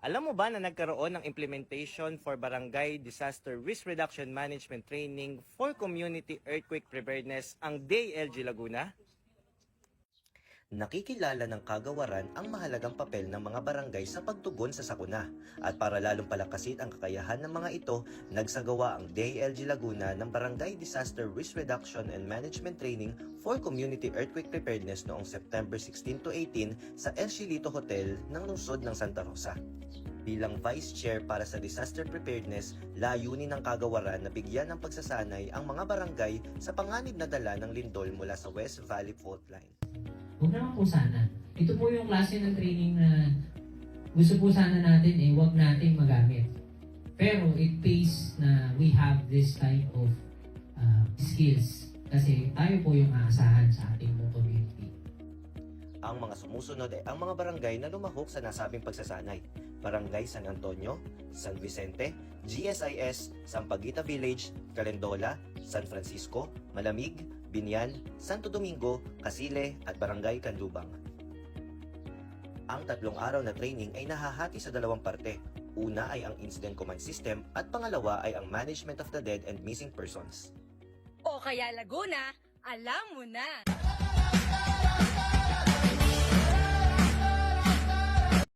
Alam mo ba na nagkaroon ng implementation for Barangay Disaster Risk Reduction Management Training for Community Earthquake Preparedness ang DILG Laguna? Nakikilala ng kagawaran ang mahalagang papel ng mga barangay sa pagtugon sa sakuna. At para lalong palakasin ang kakayahan ng mga ito, nagsagawa ang DILG Laguna ng Barangay Disaster Risk Reduction and Management Training for Community Earthquake Preparedness noong September 16 to 18 sa El Chilito Hotel ng lungsod ng Santa Rosa. Bilang Vice Chair para sa Disaster Preparedness, layunin ng kagawaran na bigyan ng pagsasanay ang mga barangay sa panganib na dala ng lindol mula sa West Valley Fault Line. Huwag naman po sana. Ito po yung klase ng training na gusto po sana natin wag nating magamit. Pero it pays na we have this type of skills kasi tayo po yung aasahan sa ating community. Ang mga sumusunod ay ang mga barangay na lumahok sa nasabing pagsasanay. Barangay San Antonio, San Vicente, GSIS, Sampaguita Village, Calendola, San Francisco, Malamig, Binyan, Santo Domingo, Casile at Barangay Canlubang. Ang 3 araw na training ay nahahati sa 2 parte. Una ay ang Incident Command System at pangalawa ay ang Management of the Dead and Missing Persons. O kaya Laguna, alam mo na!